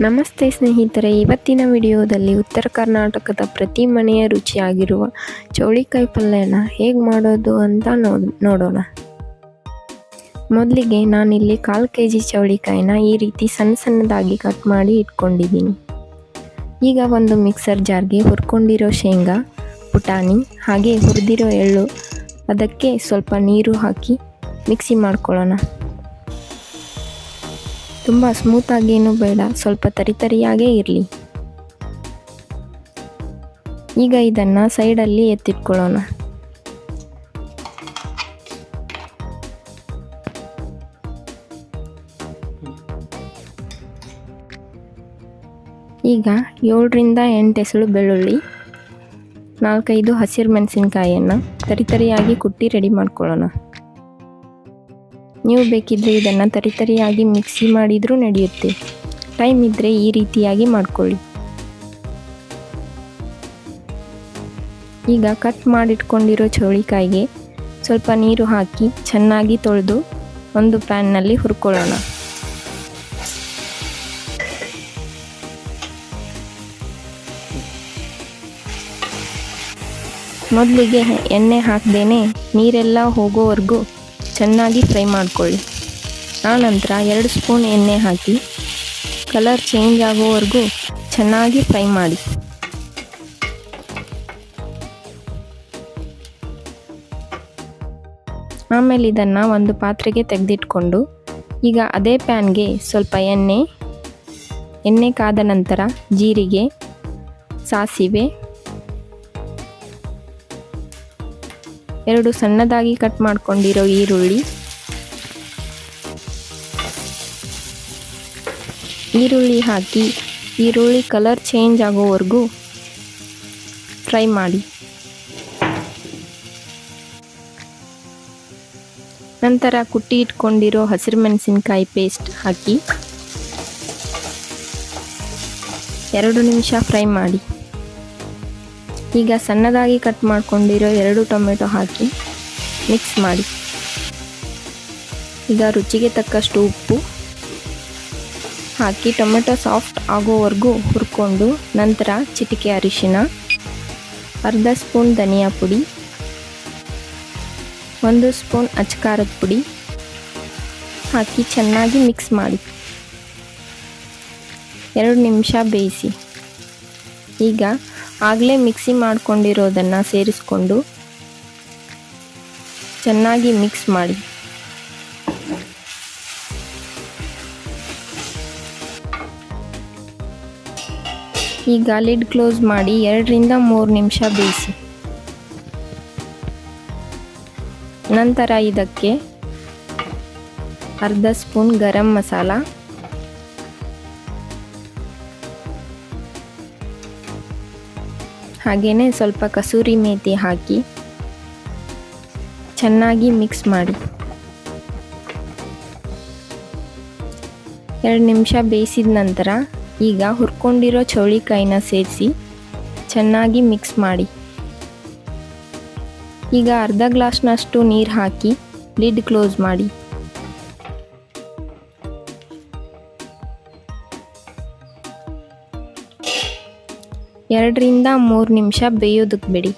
ನಮಸ್ತೆ ಸ್ನೇಹಿತರೆ, ಇವತ್ತಿನ ವಿಡಿಯೋದಲ್ಲಿ ಉತ್ತರ ಕರ್ನಾಟಕದ ಪ್ರತಿ ಮನೆಯ ರುಚಿಯಾಗಿರುವ ಚೌಳಿಕಾಯಿ ಪಲ್ಯನ ಹೇಗೆ ಮಾಡೋದು ಅಂತ ನೋಡೋಣ. ಮೊದಲಿಗೆ ನಾನಿಲ್ಲಿ 1/4 kg ಚೌಳಿಕಾಯಿನ ಈ ರೀತಿ ಸಣ್ಣದಾಗಿ ಕಟ್ ಮಾಡಿ ಇಟ್ಕೊಂಡಿದ್ದೀನಿ. ಈಗ ಒಂದು ಮಿಕ್ಸರ್ ಜಾರ್ಗೆ ಹುರ್ಕೊಂಡಿರೋ ಶೇಂಗಾ, ಪುಟಾಣಿ ಹಾಗೆ ಹುರಿದಿರೋ ಎಳ್ಳು, ಅದಕ್ಕೆ ಸ್ವಲ್ಪ ನೀರು ಹಾಕಿ ಮಿಕ್ಸಿ ಮಾಡ್ಕೊಳ್ಳೋಣ. ತುಂಬ ಸ್ಮೂತಾಗೇನು ಬೇಡ, ಸ್ವಲ್ಪ ತರಿಯಾಗೇ ಇರಲಿ. ಈಗ ಇದನ್ನು ಸೈಡಲ್ಲಿ ಎತ್ತಿಟ್ಕೊಳ್ಳೋಣ. ಈಗ 7ರಿಂದ 8 ಎಸಳು ಬೆಳ್ಳುಳ್ಳಿ, 4-5 ಹಸಿರು ಮೆಣಸಿನಕಾಯಿಯನ್ನು ತರಿಯಾಗಿ ಕುಟ್ಟಿ ರೆಡಿ ಮಾಡ್ಕೊಳ್ಳೋಣ. ನೀವು ಬೇಕಿದ್ದರೆ ಇದನ್ನು ತರಿಯಾಗಿ ಮಿಕ್ಸಿ ಮಾಡಿದರೂ ನಡೆಯುತ್ತೆ. ಟೈಮ್ ಇದ್ದರೆ ಈ ರೀತಿಯಾಗಿ ಮಾಡ್ಕೊಳ್ಳಿ. ಈಗ ಕಟ್ ಮಾಡಿಟ್ಕೊಂಡಿರೋ ಚೌಳಿಕಾಯಿಗೆ ಸ್ವಲ್ಪ ನೀರು ಹಾಕಿ ಚೆನ್ನಾಗಿ ತೊಳೆದು ಒಂದು ಪ್ಯಾನ್ನಲ್ಲಿ ಹುರ್ಕೊಳ್ಳೋಣ. ಮೊದಲಿಗೆ ಎಣ್ಣೆ ಹಾಕದೇನೆ ನೀರೆಲ್ಲ ಹೋಗೋವರೆಗೂ ಚೆನ್ನಾಗಿ ಫ್ರೈ ಮಾಡ್ಕೊಳ್ಳಿ. ಆನಂತರ 2 ಸ್ಪೂನ್ ಎಣ್ಣೆ ಹಾಕಿ ಕಲರ್ ಚೇಂಜ್ ಆಗೋವರೆಗೂ ಚೆನ್ನಾಗಿ ಫ್ರೈ ಮಾಡಿ. ಆಮೇಲೆ ಇದನ್ನು ಒಂದು ಪಾತ್ರೆಗೆ ತೆಗೆದಿಟ್ಕೊಂಡು ಈಗ ಅದೇ ಪ್ಯಾನ್ಗೆ ಸ್ವಲ್ಪ ಎಣ್ಣೆ ಕಾದ ನಂತರ ಜೀರಿಗೆ, ಸಾಸಿವೆ, 2 ಸಣ್ಣದಾಗಿ ಕಟ್ ಮಾಡ್ಕೊಂಡಿರೋ ಈರುಳ್ಳಿ ಹಾಕಿ ಈರುಳ್ಳಿ ಕಲರ್ ಚೇಂಜ್ ಆಗೋವರೆಗೂ ಫ್ರೈ ಮಾಡಿ. ನಂತರ ಕುಟ್ಟಿ ಇಟ್ಕೊಂಡಿರೋ ಹಸಿರು ಮೆಣಸಿನಕಾಯಿ ಪೇಸ್ಟ್ ಹಾಕಿ 2 ನಿಮಿಷ ಫ್ರೈ ಮಾಡಿ. ಈಗ ಸಣ್ಣದಾಗಿ ಕಟ್ ಮಾಡ್ಕೊಂಡಿರೋ 2 ಟೊಮೆಟೊ ಹಾಕಿ ಮಿಕ್ಸ್ ಮಾಡಿ. ಈಗ ರುಚಿಗೆ ತಕ್ಕಷ್ಟು ಉಪ್ಪು ಹಾಕಿ ಟೊಮೆಟೊ ಸಾಫ್ಟ್ ಆಗೋವರೆಗೂ ಹುರ್ಕೊಂಡು ನಂತರ ಚಿಟಿಕೆ ಅರಿಶಿನ, ಅರ್ಧ ಸ್ಪೂನ್ ಧನಿಯಾ ಪುಡಿ, 1 ಸ್ಪೂನ್ ಅಚ್ಚಕಾರದ ಪುಡಿ ಹಾಕಿ ಚೆನ್ನಾಗಿ ಮಿಕ್ಸ್ ಮಾಡಿ 2 ನಿಮಿಷ ಬೇಯಿಸಿ. ಈಗ ಆಗಲೇ ಮಿಕ್ಸಿ ಮಾಡ್ಕೊಂಡಿರೋದನ್ನು ಸೇರಿಸ್ಕೊಂಡು ಚೆನ್ನಾಗಿ ಮಿಕ್ಸ್ ಮಾಡಿ. ಈಗ ಲಿಡ್ ಕ್ಲೋಸ್ ಮಾಡಿ 2ರಿಂದ 3 ನಿಮಿಷ ಬೇಯಿಸಿ. ನಂತರ ಇದಕ್ಕೆ ಅರ್ಧ ಸ್ಪೂನ್ ಗರಂ ಮಸಾಲ, ಹಾಗೆಯೇ ಸ್ವಲ್ಪ ಕಸೂರಿ ಮೇಥಿ ಹಾಕಿ ಚೆನ್ನಾಗಿ ಮಿಕ್ಸ್ ಮಾಡಿ. 2 ನಿಮಿಷ ಬೇಯಿಸಿದ ನಂತರ ಈಗ ಹುರ್ಕೊಂಡಿರೋ ಚೌಳಿಕಾಯಿನ ಸೇರಿಸಿ ಚೆನ್ನಾಗಿ ಮಿಕ್ಸ್ ಮಾಡಿ. ಈಗ ಅರ್ಧ ಗ್ಲಾಸ್ನಷ್ಟು ನೀರು ಹಾಕಿ ಲಿಡ್ ಕ್ಲೋಸ್ ಮಾಡಿ. ಎರಡರಿಂದ 3 ನಿಮಿಷ ಬೇಯೋದಕ್ಕೆ ಬಿಡಿ.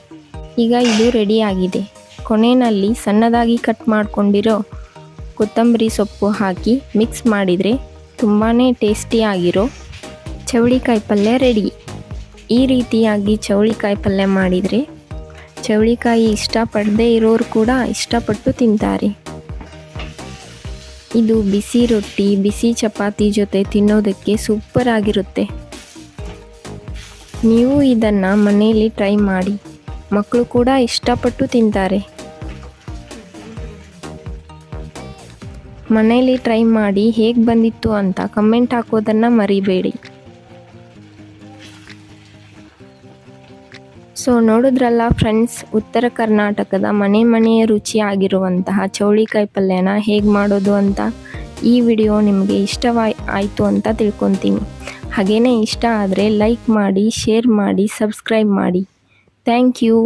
ಈಗ ಇದು ರೆಡಿಯಾಗಿದೆ. ಕೊನೆಯಲ್ಲಿ ಸಣ್ಣದಾಗಿ ಕಟ್ ಮಾಡ್ಕೊಂಡಿರೋ ಕೊತ್ತಂಬರಿ ಸೊಪ್ಪು ಹಾಕಿ ಮಿಕ್ಸ್ ಮಾಡಿದರೆ ತುಂಬಾ ಟೇಸ್ಟಿಯಾಗಿರೋ ಚೌಳಿಕಾಯಿ ಪಲ್ಯ ರೆಡಿ. ಈ ರೀತಿಯಾಗಿ ಚೌಳಿಕಾಯಿ ಪಲ್ಯ ಮಾಡಿದರೆ ಚೌಳಿಕಾಯಿ ಇಷ್ಟಪಡದೇ ಇರೋರು ಕೂಡ ಇಷ್ಟಪಟ್ಟು ತಿಂತಾರೆ. ಇದು ಬಿಸಿ ರೊಟ್ಟಿ, ಬಿಸಿ ಚಪಾತಿ ಜೊತೆ ತಿನ್ನೋದಕ್ಕೆ ಸೂಪರ್ ಆಗಿರುತ್ತೆ. ನೀವು ಇದನ್ನು ಮನೆಯಲ್ಲಿ ಟ್ರೈ ಮಾಡಿ, ಮಕ್ಕಳು ಕೂಡ ಇಷ್ಟಪಟ್ಟು ತಿಂತಾರೆ. ಮನೆಯಲ್ಲಿ ಟ್ರೈ ಮಾಡಿ ಹೇಗೆ ಬಂದಿತ್ತು ಅಂತ ಕಮೆಂಟ್ ಹಾಕೋದನ್ನು ಮರಿಬೇಡಿ. ಸೊ ನೋಡಿದ್ರಲ್ಲ ಫ್ರೆಂಡ್ಸ್, ಉತ್ತರ ಕರ್ನಾಟಕದ ಮನೆಯ ರುಚಿಯಾಗಿರುವಂತಹ ಚೌಳಿಕಾಯಿ ಪಲ್ಯನ ಹೇಗೆ ಮಾಡೋದು ಅಂತ. ಈ ವಿಡಿಯೋ ನಿಮಗೆ ಇಷ್ಟವಾಯಿತು ಅಂತ ತಿಳ್ಕೊತೀನಿ. ಹಾಗೆಯೇ ಇಷ್ಟ ಆದರೆ ಲೈಕ್ ಮಾಡಿ, ಶೇರ್ ಮಾಡಿ, ಸಬ್ಸ್ಕ್ರೈಬ್ ಮಾಡಿ. Thank you.